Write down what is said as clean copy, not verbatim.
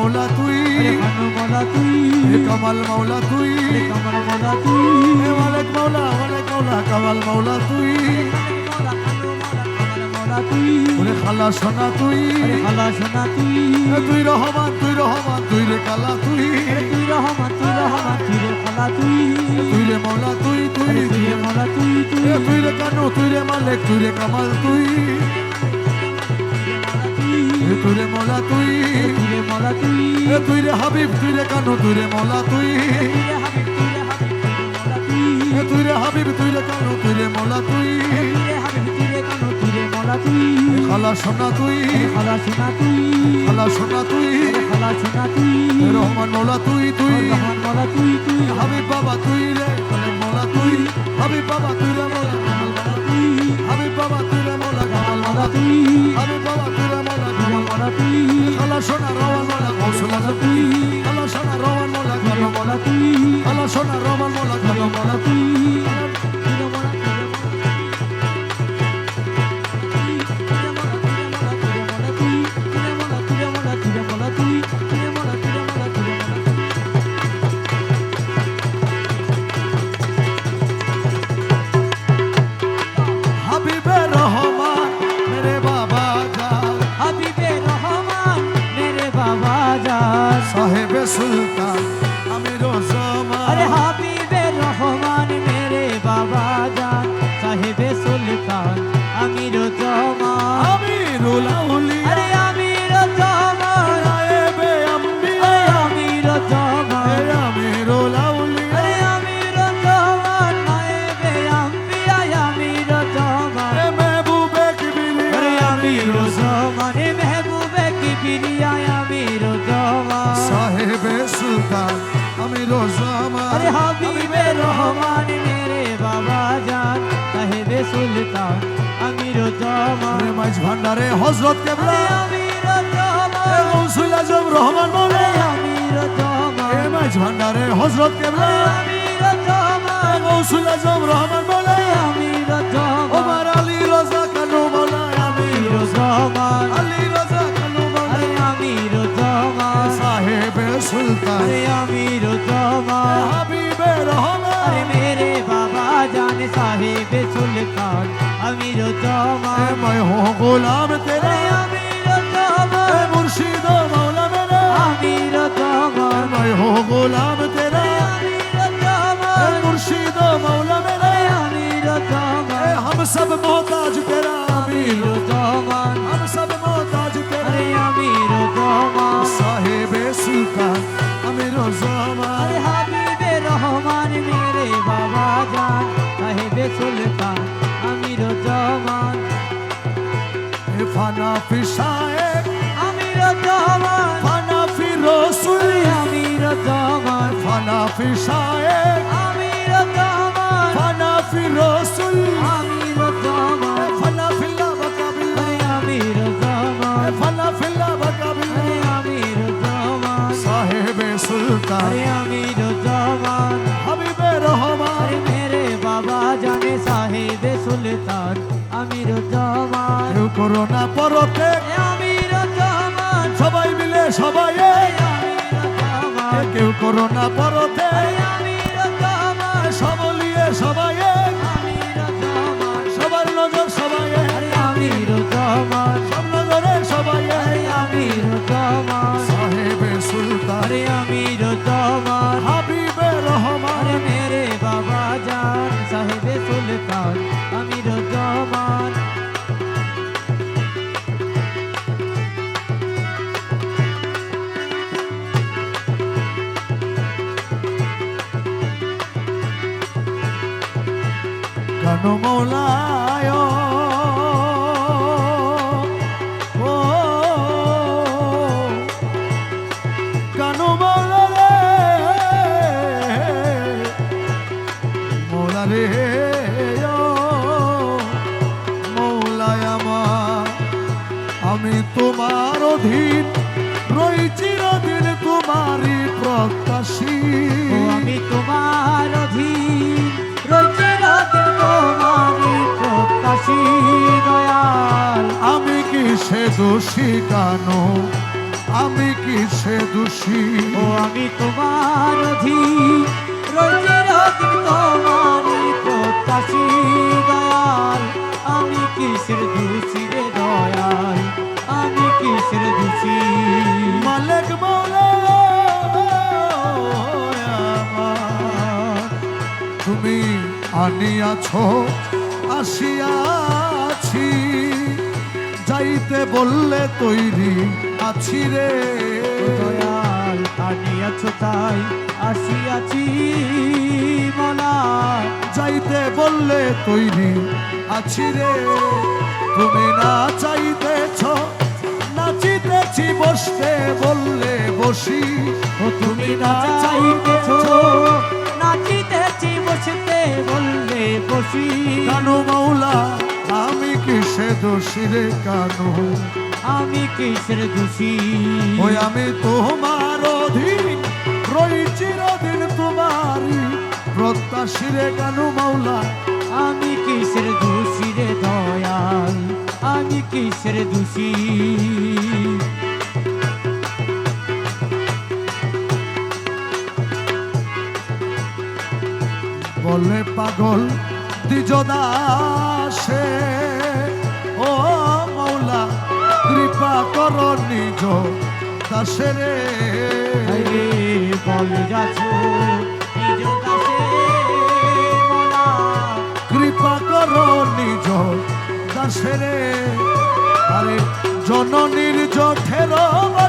মৌলা তুই, খানু মৌলা তুই, কামাল মৌলা তুই, কামাল মৌলা তুই, মালিক মৌলা কামাল মৌলা তুই, ওরে খালা সোনা তুই, খালা সোনা তুই, তুই রহমান তুই রে কালা তুই, তুই রহমান তুই রে খালা তুই, তুই রে মৌলা তুই রে মৌলা তুই, তুই রে কানু তুই রে মালিক তুই রে কামাল তুই, তুই রে মৌলা তুই, রে মৌলা তুই, তুই রে হাবিব তুই রে কানু তুই রে মৌলা তুই, তুই রে হাবিব তুই রে কানু তুই রে মৌলা তুই, খালা সোনা তুই, খালা সোনা তুই, খালা সোনা তুই, খালা সোনা তুই, রহমান মৌলা তুই, রহমান মৌলা তুই, হাবিব বাবা তুই রে কামাল মৌলা তুই, হাবিব বাবা তুই রে মৌলা কামাল মৌলা তুই, হাবিব বাবা তুই রে মৌলা কামাল মৌলা তুই, হাবিব বাবা তুই রে মৌলা কামাল মৌলা তুই, খালা সোনা রহমান মৌলা কৌশল তুই, খালা সোনা রহমান মৌলা কামাল মৌলা তুই, খালা সোনা রহমান মৌলা কামাল মৌলা তুই, হাবিবে রহমান মেরে বাবা জান, হাবিবে রহমান মেরে বাবা জান, সাহেবে সুলতান আমির জামান, আরে হাবিবে রহমান মেরে বাবা জান, সাহেবে সুলতান আমির জামান, আমিরুল আউলিয়া, আরে আমির জামান, নায়েবে আম্বিয়া, আমির জামান, আমিরুল আউলিয়া, আরে আমির জামান, নায়েবে আম্বিয়া, আমির জামান, মেহবুবে কিবরিয়া, আরে আমির জামান, মেহবুবে কিবরিয়া, আমির জামান, সাহেবে সুলতান আমির জামান, আরে হাবিবে রহমান মেরে বাবা জান, সাহেবে সুলতান আমির জামান, মাঝ ভান্ডারে হযরত কেবলা, আমির জামান, গৌসুল আজম রহমান বলে, আমির জামান, মাঝ ভান্ডারে হযরত কেবলা, আমির জামান, গৌসুল আজম রহমান বলে, আমির জামান, ওমর আলী রাজা কানু মাওলা, আমির জামান, আলী রাজা কানু মাওলা, আরে আমির জামান, সাহেবে সুলতান আরে আমির জামান, হাবিবে রহমান, আরে মেরে বাবা জান, সাহেবে সুলতান আমির জামান, मैं हूँ गुलाम तेरा, আরে আমির জামান, मुर्शिद मौला मेरा, আমির জামান, मैं हूँ गुलाम तेरा, আমির জামান, मुर्शिद मौला मेरा, আমির জামান, हम सब मोहताज तेरा, আমির জামান, हम सब मोहताज तेरा, আরে আমির জামান, साहिब सुल्तान अमीर ज़मान, আরে হাবিবে রহমান মেরে বাবা জান, সাহেবে সুলতান আমির জামান, फाना फिशाए, আমির জামান, फाना फिर रसूल, আমির জামান, फाना फिशाए, আমির জামান, फाना फिर रसूल, আমির জামান, फाना फिल्ला बकाबिल, আমির জামান, फाना फिल्ला बकाबिल, আমির জামান, साहिब सुल्तान আমির জামান, हबीबे रहमान, আরে মেরে বাবা জানে সাহেবে সুলতান আমির জামান, কেউ করোনা পরতে, আমির জামান, সবাই মিলে সবাই, আমির জামান, কেউ করোনা পরতে, আমির জামান, সবলিয়ে সবাই, আমির জামান, সবার নজর সবাই, আরে আমির জামান, সব নজরে সবাই, আরে আমির জামান, সাহেবে সুলতান আরে আমির জামান, হাবিবে রহমান, আরে মেরে বাবা জান, সাহেবে সুলতান আমির জামান, কানো মৌলায়, ও কানো মৌলা রে, মৌলা রে, মৌলায় আমার, আমি তোমার অধীন রই চিরদিন, তোমারই প্রত্যাশী, ও আমি তোমার অধীন রয়েছে রাতে তোমারই প্রত্যাশী, দয়াল আমি কি সে দোষী কানো আমি কিসে দোষী ও আমি তোমার অধীন রয়েছে রদিন তোমারই প্রত্যাশী দয়াল আমি কিসের দোষী রে দয়াল আমি কিসের দোষী মালিক মৌলা আমার, তুমি আনিয়াছ আসিয়াছি, যাইতে বললে তৈরি আছি রে দয়াল আনিয়াছ তাই আসিয়াছি মনা যাইতে বললে তৈরি আছি রে তুমি না চাইতেছ নাচিতেছি বসতে বললে বসি ও তুমি না চাইতেছ নাচিতেছি বসতে বললে বসি কানু মাওলা আমি কিসে দোষী রে কানু আমি কিসের দোষী ওই আমি তোমার অধীন রই চিরদিন তোমারই প্রত্যাশী রে কানু মাওলা আমি কিসের দোষী রে দয়াল আমি কিসের দোষী বলে পাগল দ্বিজদাসে ও মাওলা কৃপা কর নিজ দাসে রে আরে বল যাচ্ছ নিজ দাসে মনা কৃপা কর নিজ দাসে রে আরে জননীর জঠের